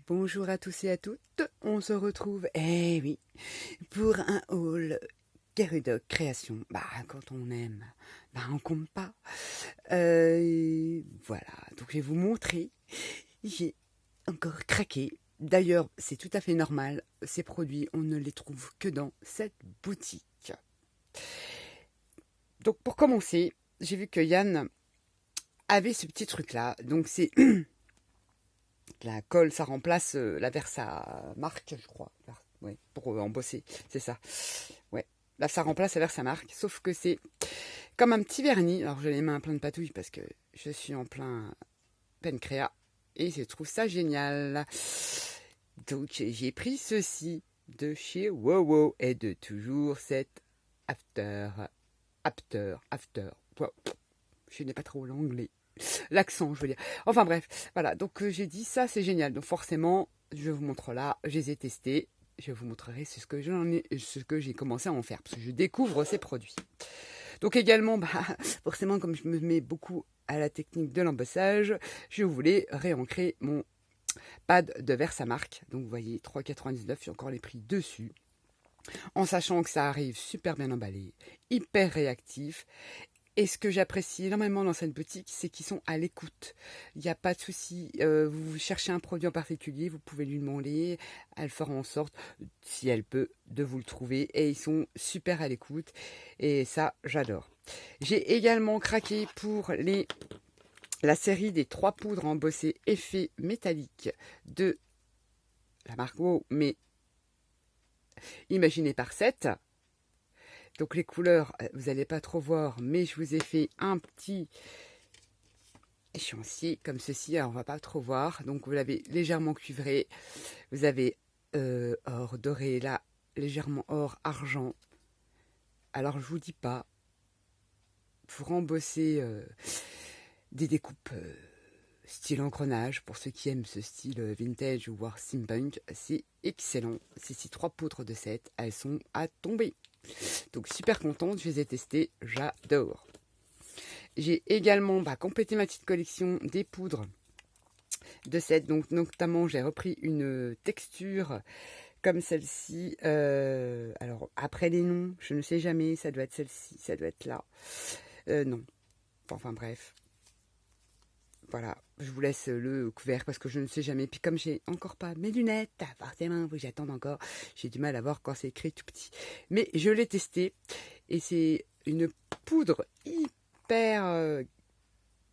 Bonjour à tous et à toutes, on se retrouve, eh oui, pour un haul Kerudoc Création. Bah, quand on aime, bah, on compte pas. Voilà, donc je vais vous montrer, j'ai encore craqué. D'ailleurs, c'est tout à fait normal, ces produits, on ne les trouve que dans cette boutique. Donc pour commencer, j'ai vu que Yann avait ce petit truc-là, donc c'est... La colle, ça remplace la Versamark, je crois. Ouais, pour embosser, c'est ça. Ouais, là, ça remplace la Versamark, sauf que c'est comme un petit vernis. Alors, j'ai les mains pleines de patouilles parce que je suis en plein pancréas et je trouve ça génial. Donc, j'ai pris ceci de chez WoWo et de toujours cette After. Wow. Je n'ai pas trop l'anglais. L'accent, je veux dire. Enfin bref, voilà. Donc j'ai dit ça, c'est génial. Donc forcément, je vous montre là, je les ai testés. Je vous montrerai ce que j'ai commencé à en faire, parce que je découvre ces produits. Donc également, bah, forcément, comme je me mets beaucoup à la technique de l'embossage, je voulais réancrer mon pad de Versamark. Donc vous voyez, 3,99, j'ai encore les prix dessus. En sachant que ça arrive super bien emballé, hyper réactif. Et ce que j'apprécie énormément dans cette boutique, c'est qu'ils sont à l'écoute. Il n'y a pas de souci. Vous cherchez un produit en particulier, vous pouvez lui demander. Elle fera en sorte, si elle peut, de vous le trouver. Et ils sont super à l'écoute. Et ça, j'adore. J'ai également craqué pour la série des 3 poudres embossées effet métallique de la marque WoW, mais imaginé par 7. Donc les couleurs, vous n'allez pas trop voir, mais je vous ai fait un petit échéancier comme ceci. Alors on va pas trop voir. Donc vous l'avez légèrement cuivré. Vous avez or doré là, légèrement or argent. Alors je vous dis pas, pour embosser des découpes style engrenage, pour ceux qui aiment ce style vintage ou voire steampunk, c'est excellent. Ces 3 poudres de 7, elles sont à tomber. Donc super contente, je les ai testées, j'adore. J'ai également complété ma petite collection des poudres de 7. Donc notamment j'ai repris une texture comme celle-ci. Alors après les noms, je ne sais jamais, ça doit être celle-ci, ça doit être là. Non. Enfin bref. Voilà, je vous laisse le couvert parce que je ne sais jamais. Puis comme j'ai encore pas mes lunettes, forcément, faut que j'attende encore. J'ai du mal à voir quand c'est écrit tout petit. Mais je l'ai testé et c'est une poudre hyper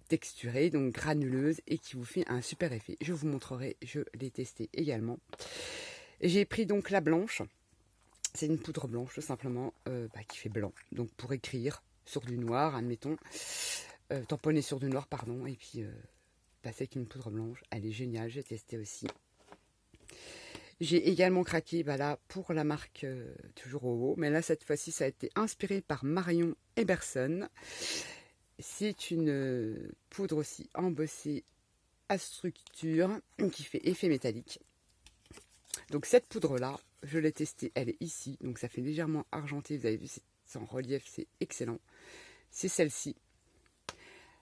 texturée, donc granuleuse et qui vous fait un super effet. Je vous montrerai, je l'ai testé également. J'ai pris donc la blanche. C'est une poudre blanche tout simplement qui fait blanc. Donc pour écrire sur du noir, admettons. Tamponner sur du noir, pardon, et puis passer avec une poudre blanche. Elle est géniale, j'ai testé aussi. J'ai également craqué là pour la marque toujours WoWo, mais là cette fois-ci ça a été inspiré par Marion Eberson. C'est une poudre aussi embossée à structure qui fait effet métallique. Donc cette poudre là, je l'ai testée, elle est ici, donc ça fait légèrement argenté, vous avez vu, c'est en relief, c'est excellent. C'est celle-ci.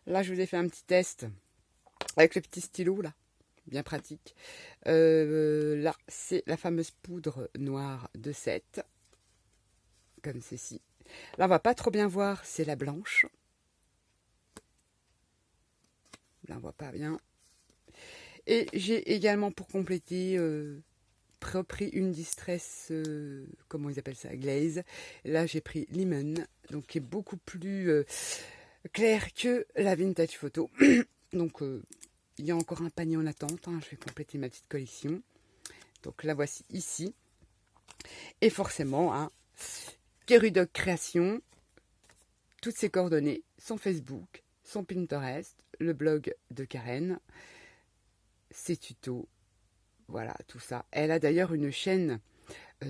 Là, je vous ai fait un petit test avec le petit stylo, là, bien pratique. Là, c'est la fameuse poudre noire de 7, comme ceci. Là, on va pas trop bien voir, c'est la blanche. Là, on voit pas bien. Et j'ai également, pour compléter, repris une Distress, comment ils appellent ça, glaze. Là, j'ai pris Lemon, donc qui est beaucoup plus... clair que la vintage photo. Donc il y a encore un panier en attente, je vais compléter ma petite collection. Donc la voici ici. Et forcément, Kerudoc Création, toutes ses coordonnées, son Facebook, son Pinterest, le blog de Karen, ses tutos, voilà, tout ça. Elle a d'ailleurs une chaîne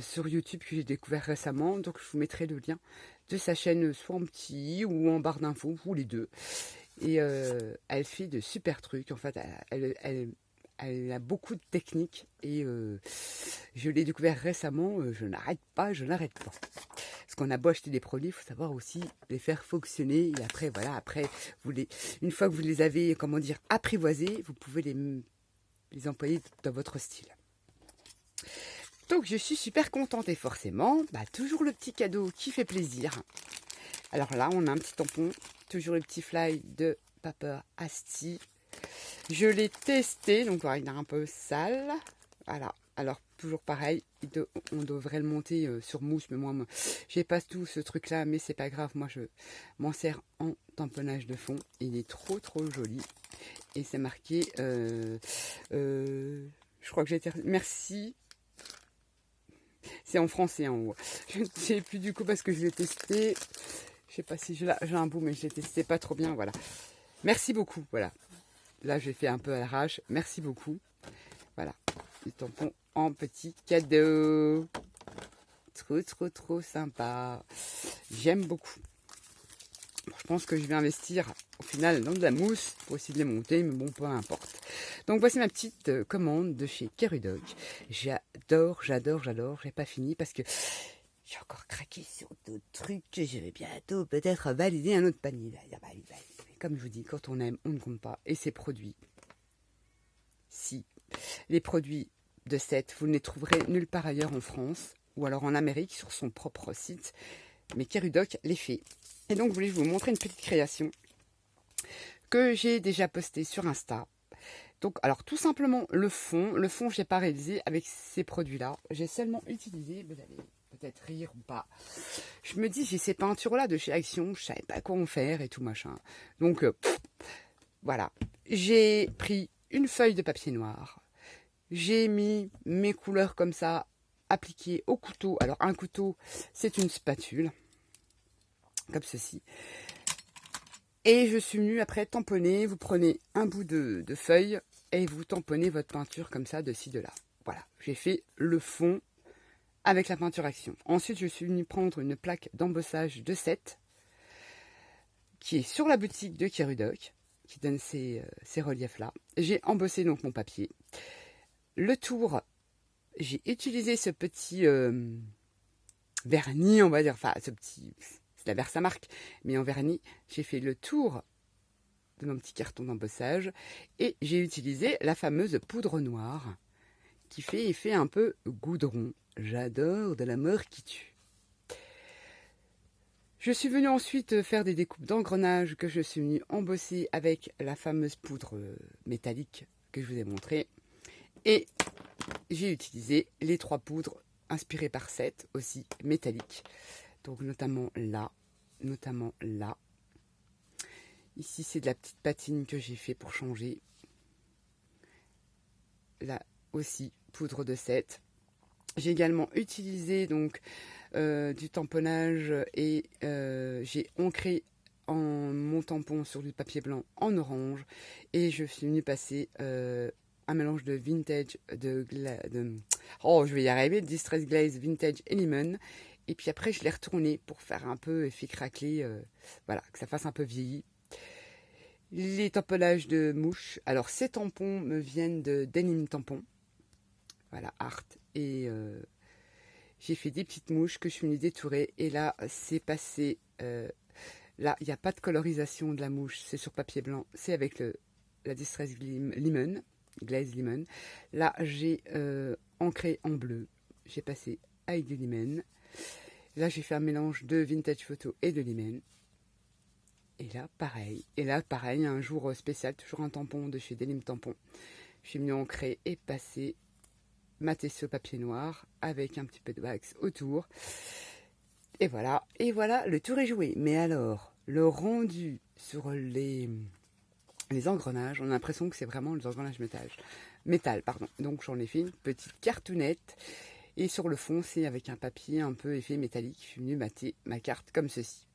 sur YouTube que j'ai découvert récemment, donc je vous mettrai le lien de sa chaîne soit en petit ou en barre d'infos, ou les deux. Et elle fait de super trucs. En fait, elle a beaucoup de techniques et je l'ai découvert récemment. Je n'arrête pas. Parce qu'on a beau acheter des produits, il faut savoir aussi les faire fonctionner. Et après, voilà, une fois que vous les avez, comment dire, apprivoisés, vous pouvez les employer dans votre style. Donc je suis super contente et forcément, toujours le petit cadeau qui fait plaisir. Alors là, on a un petit tampon, toujours le petit fly de Paper Asti. Je l'ai testé, donc voilà, il est un peu sale. Voilà, alors toujours pareil, on devrait le monter sur mousse, mais moi j'ai pas tout ce truc là, mais c'est pas grave, moi je m'en sers en tamponnage de fond. Il est trop joli et c'est marqué, je crois que j'ai été... Merci. C'est en français en haut. Je ne sais plus du coup parce que je l'ai testé. Je sais pas si j'ai un bout, mais je l'ai testé pas trop bien. Voilà. Merci beaucoup. Voilà. Là, j'ai fait un peu à l'arrache. Merci beaucoup. Voilà. Le tampon en petit cadeau. Trop sympa. J'aime beaucoup. Je pense que je vais investir au final dans de la mousse pour essayer de les monter, mais bon, peu importe. Donc voici ma petite commande de chez Kerudok. J'adore. J'ai pas fini parce que j'ai encore craqué sur d'autres trucs. Je vais bientôt peut-être valider un autre panier. Comme je vous dis, quand on aime, on ne compte pas. Et ces produits, si les produits de Seth, vous ne les trouverez nulle part ailleurs en France ou alors en Amérique sur son propre site. Mais Kerudok les fait. Et donc, je voulais vous montrer une petite création que j'ai déjà postée sur Insta. Donc, alors, tout simplement, le fond, je n'ai pas réalisé avec ces produits-là. J'ai seulement utilisé, vous allez peut-être rire ou pas. Je me dis, j'ai ces peintures-là de chez Action, je ne savais pas quoi en faire et tout machin. Donc, voilà. J'ai pris une feuille de papier noir. J'ai mis mes couleurs comme ça, appliquées au couteau. Alors, un couteau, c'est une spatule. Comme ceci. Et je suis venue après tamponner. Vous prenez un bout de feuille et vous tamponnez votre peinture comme ça, de ci, de là. Voilà, j'ai fait le fond avec la peinture Action. Ensuite, je suis venue prendre une plaque d'embossage de 7 qui est sur la boutique de Kerudok, qui donne ces reliefs-là. J'ai embossé donc mon papier. Le tour, j'ai utilisé ce petit vernis, on va dire, enfin, ce petit... C'est la Versamark, mais en vernis, j'ai fait le tour de mon petit carton d'embossage et j'ai utilisé la fameuse poudre noire qui fait effet un peu goudron. J'adore, de la mort qui tue. Je suis venue ensuite faire des découpes d'engrenages que je suis venue embosser avec la fameuse poudre métallique que je vous ai montrée. Et j'ai utilisé les 3 poudres inspirées par Seth, aussi métalliques. Donc notamment là. Ici, c'est de la petite patine que j'ai fait pour changer. Là aussi, poudre de 7. J'ai également utilisé donc du tamponnage et j'ai ancré mon tampon sur du papier blanc en orange. Et je suis venue passer un mélange de vintage, je vais y arriver, Distress Glaze Vintage et Lemon. Et puis après, je l'ai retourné pour faire un peu effet craquelé, voilà, que ça fasse un peu vieilli. Les tamponnages de mouches. Alors, ces tampons me viennent de Denim Tampon. Voilà, Art. Et j'ai fait des petites mouches que je suis venue détourer. Et là, c'est passé... là, il n'y a pas de colorisation de la mouche. C'est sur papier blanc. C'est avec la Distress Lemon, Glaze Lemon. Là, j'ai ancré en bleu. J'ai passé avec du lemon. Là, j'ai fait un mélange de vintage photo et de lemon. Et là, pareil, un jour spécial, toujours un tampon de chez Denim Tampon. Je suis venue ancrer et passer ma tesseau papier noir avec un petit peu de wax autour. Et voilà, le tour est joué. Mais alors, le rendu sur les engrenages, on a l'impression que c'est vraiment les engrenages métal. Donc j'en ai fait une petite cartoonette. Et sur le fond, c'est avec un papier un peu effet métallique. Je suis venue mater ma carte comme ceci.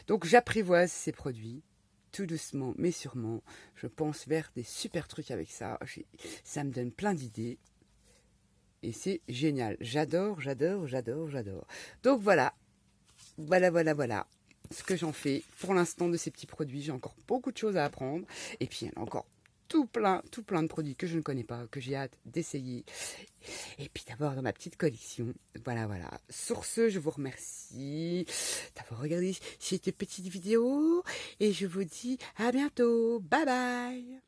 Donc j'apprivoise ces produits, tout doucement mais sûrement. Je pense vers des super trucs avec ça. Ça me donne plein d'idées. Et c'est génial. J'adore. Donc voilà. Ce que j'en fais pour l'instant de ces petits produits. J'ai encore beaucoup de choses à apprendre. Et puis il y en a encore tout plein de produits que je ne connais pas, que j'ai hâte d'essayer. Et puis d'avoir dans ma petite collection. Voilà. Sur ce, je vous remercie d'avoir regardé cette petite vidéo. Et je vous dis à bientôt. Bye bye.